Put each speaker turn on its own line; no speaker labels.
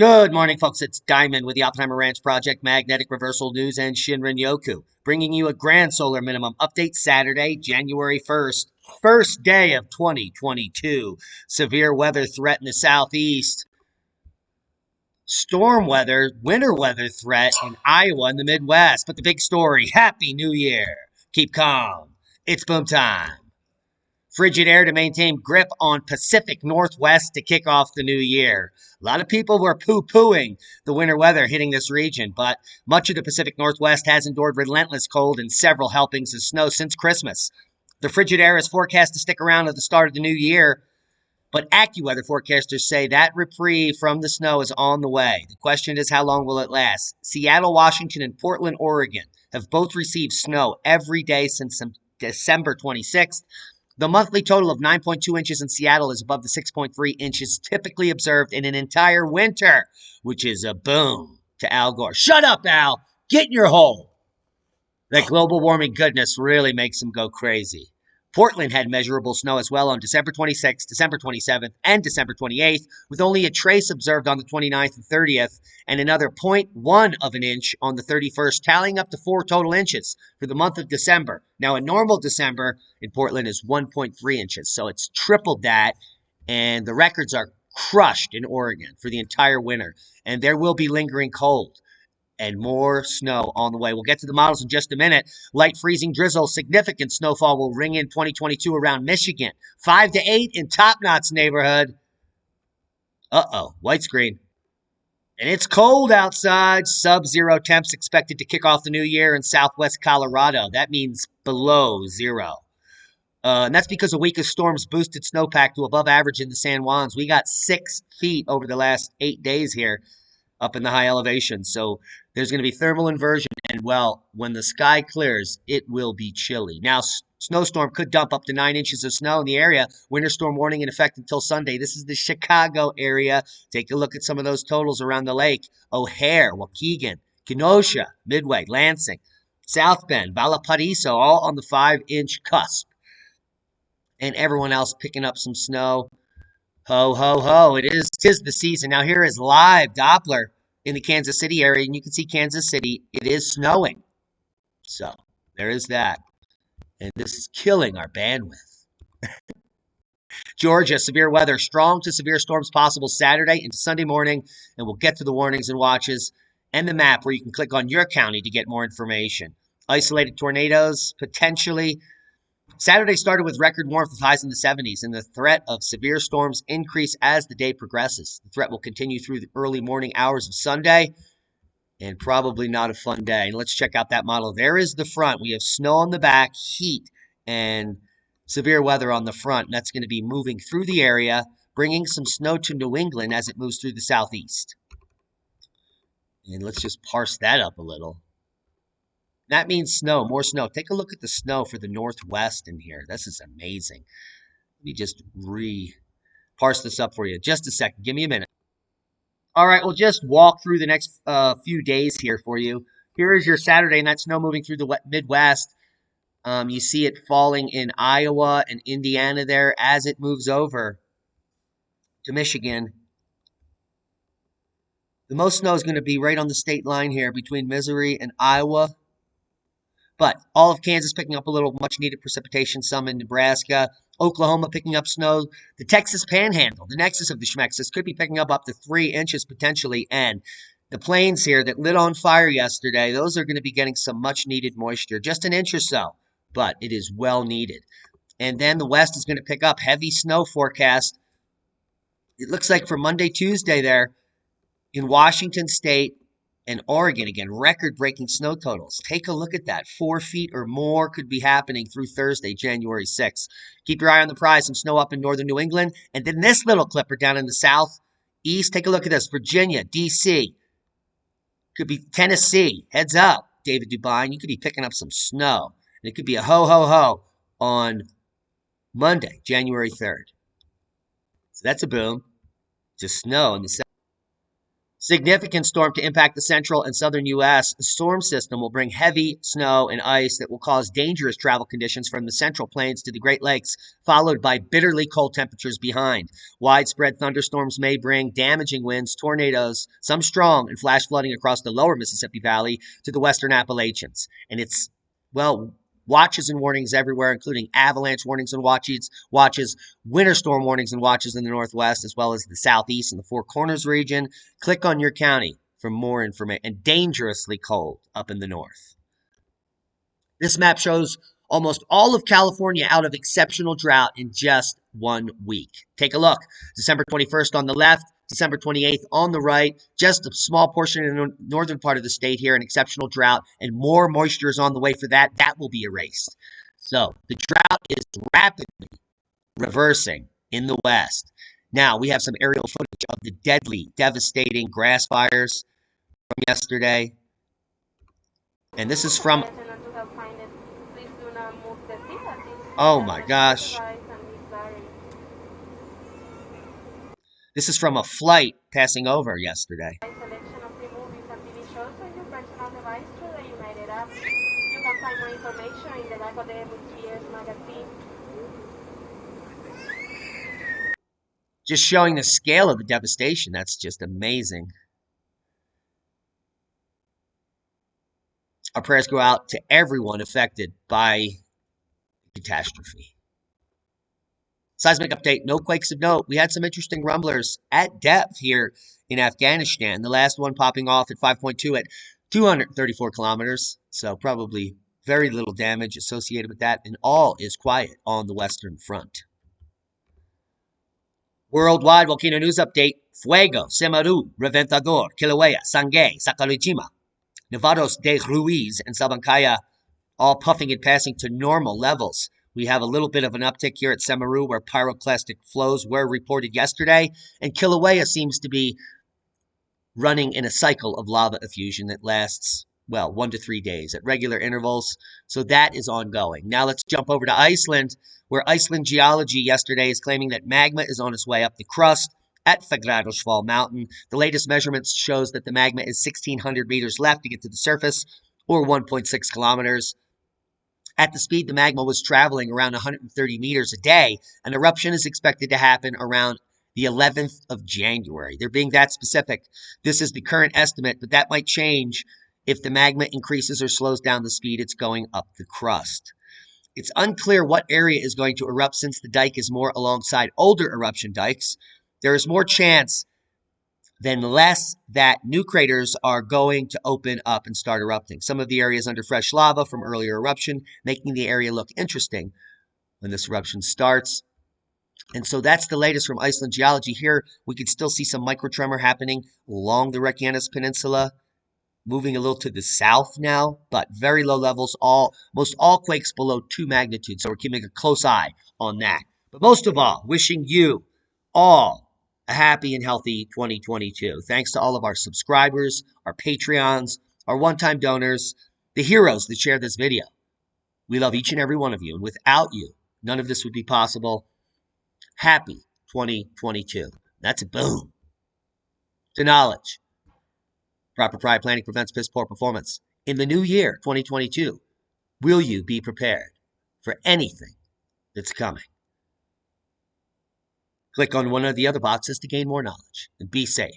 Good morning, folks. It's Diamond with the Oppenheimer Ranch Project, Magnetic Reversal News, and Shinrin Yoku, bringing you a grand solar minimum update Saturday, January 1st, first day of 2022. Severe weather threat in the southeast. Storm weather, winter weather threat in Iowa and the Midwest. But the big story, Happy New Year. Keep calm. It's boom time. Frigid air to maintain grip on Pacific Northwest to kick off the new year. A lot of people were poo-pooing the winter weather hitting this region, but much of the Pacific Northwest has endured relentless cold and several helpings of snow since Christmas. The frigid air is forecast to stick around at the start of the new year, but AccuWeather forecasters say that reprieve from the snow is on the way. The question is, how long will it last? Seattle, Washington, and Portland, Oregon have both received snow every day since December 26th. The monthly total of 9.2 inches in Seattle is above the 6.3 inches typically observed in an entire winter, which is a boom to Al Gore. Shut up, Al! Get in your hole! That global warming goodness really makes him go crazy. Portland had measurable snow as well on December 26th, December 27th, and December 28th, with only a trace observed on the 29th and 30th, and another 0.1 of an inch on the 31st, tallying up to 4 total inches for the month of December. Now, a normal December in Portland is 1.3 inches, so it's tripled that, and the records are crushed in Oregon for the entire winter, and there will be lingering cold and more snow on the way. We'll get to the models in just a minute. Light freezing drizzle, significant snowfall will ring in 2022 around Michigan. 5 to 8 in Top Knot's neighborhood. Uh-oh, white screen. And it's cold outside. Sub-zero temps expected to kick off the new year in southwest Colorado. That means below zero. And that's because a week of storms boosted snowpack to above average in the San Juans. We got 6 feet over the last 8 days here up in the high elevation. So there's going to be thermal inversion. And, well, when the sky clears, it will be chilly. Now, snowstorm could dump up to 9 inches of snow in the area. Winter storm warning in effect until Sunday. This is the Chicago area. Take a look at some of those totals around the lake. O'Hare, Waukegan, Kenosha, Midway, Lansing, South Bend, Valparaiso, all on the 5-inch cusp. And everyone else picking up some snow. Ho, ho, ho. Tis the season. Now here is live Doppler in the Kansas City area, and you can see Kansas City. It is snowing. So there is that. And this is killing our bandwidth. Georgia, severe weather. Strong to severe storms possible Saturday into Sunday morning, and we'll get to the warnings and watches and the map where you can click on your county to get more information. Isolated tornadoes, potentially. Saturday started with record warmth with highs in the 70s, and the threat of severe storms increase as the day progresses. The threat will continue through the early morning hours of Sunday, and probably not a fun day. And let's check out that model. There is the front. We have snow on the back, heat, and severe weather on the front. And that's going to be moving through the area, bringing some snow to New England as it moves through the southeast. And let's just parse that up a little. That means snow, more snow. Take a look at the snow for the Northwest in here. This is amazing. Let me just parse this up for you. Just a second. Give me a minute. All right, we'll just walk through the next few days here for you. Here is your Saturday, and that snow moving through the Midwest. You see it falling in Iowa and Indiana there as it moves over to Michigan. The most snow is going to be right on the state line here between Missouri and Iowa. But all of Kansas picking up a little much-needed precipitation, some in Nebraska. Oklahoma picking up snow. The Texas Panhandle, the nexus of the Schmexis, could be picking up to 3 inches potentially. And the plains here that lit on fire yesterday, those are going to be getting some much-needed moisture. Just an inch or so, but it is well needed. And then the West is going to pick up heavy snow forecast. It looks like for Monday, Tuesday there in Washington State, and Oregon, again, record-breaking snow totals. Take a look at that. 4 feet or more could be happening through Thursday, January 6th. Keep your eye on the prize. Some snow up in northern New England. And then this little clipper down in the southeast. Take a look at this. Virginia, D.C. Could be Tennessee. Heads up, David Dubine. You could be picking up some snow. And it could be a ho-ho-ho on Monday, January 3rd. So that's a boom. Just snow in the south. Significant storm to impact the central and southern U.S. The storm system will bring heavy snow and ice that will cause dangerous travel conditions from the central plains to the Great Lakes, followed by bitterly cold temperatures behind. Widespread thunderstorms may bring damaging winds, tornadoes, some strong, and flash flooding across the lower Mississippi Valley to the western Appalachians. And it's, well, watches and warnings everywhere, including avalanche warnings and watches, winter storm warnings and watches in the Northwest, as well as the Southeast and the Four Corners region. Click on your county for more information. And dangerously cold up in the north. This map shows almost all of California out of exceptional drought in just 1 week. Take a look. December 21st on the left, December 28th on the right, just a small portion in the northern part of the state here, an exceptional drought, and more moisture is on the way for that. That will be erased. So the drought is rapidly reversing in the west. Now we have some aerial footage of the deadly, devastating grass fires from yesterday. And this is from, oh my gosh. This is from a flight passing over yesterday. Just showing the scale of the devastation. That's just amazing. Our prayers go out to everyone affected by the catastrophe. Seismic update, no quakes of note. We had some interesting rumblers at depth here in Afghanistan. The last one popping off at 5.2 at 234 kilometers. So probably very little damage associated with that. And all is quiet on the Western Front. Worldwide volcano news update. Fuego, Semaru, Reventador, Kilauea, Sangay, Sacalijima, Nevados de Ruiz, and Sabancaya all puffing and passing to normal levels. We have a little bit of an uptick here at Semaru where pyroclastic flows were reported yesterday, and Kilauea seems to be running in a cycle of lava effusion that lasts, well, 1 to 3 days at regular intervals. So that is ongoing. Now let's jump over to Iceland, where Iceland geology yesterday is claiming that magma is on its way up the crust at Fagradalsfjall Mountain. The latest measurements shows that the magma is 1,600 meters left to get to the surface, or 1.6 kilometers. At the speed the magma was traveling, around 130 meters a day, an eruption is expected to happen around the 11th of January. They're being that specific. This is the current estimate, but that might change if the magma increases or slows down the speed it's going up the crust. It's unclear what area is going to erupt since the dike is more alongside older eruption dikes. There is more chance than less that new craters are going to open up and start erupting. Some of the areas under fresh lava from earlier eruption, making the area look interesting when this eruption starts. And so that's the latest from Iceland geology. Here, we can still see some microtremor happening along the Reykjanes Peninsula, moving a little to the south now, but very low levels, most all quakes below 2 magnitude. So we're keeping a close eye on that. But most of all, wishing you all a happy and healthy 2022. Thanks to all of our subscribers, our Patreons, our one-time donors, the heroes that share this video. We love each and every one of you, and without you, none of this would be possible. Happy 2022. That's a boom. To knowledge. Proper prior planning prevents piss poor performance. In the new year, 2022, will you be prepared for anything that's coming? Click on one of the other boxes to gain more knowledge, and be safe.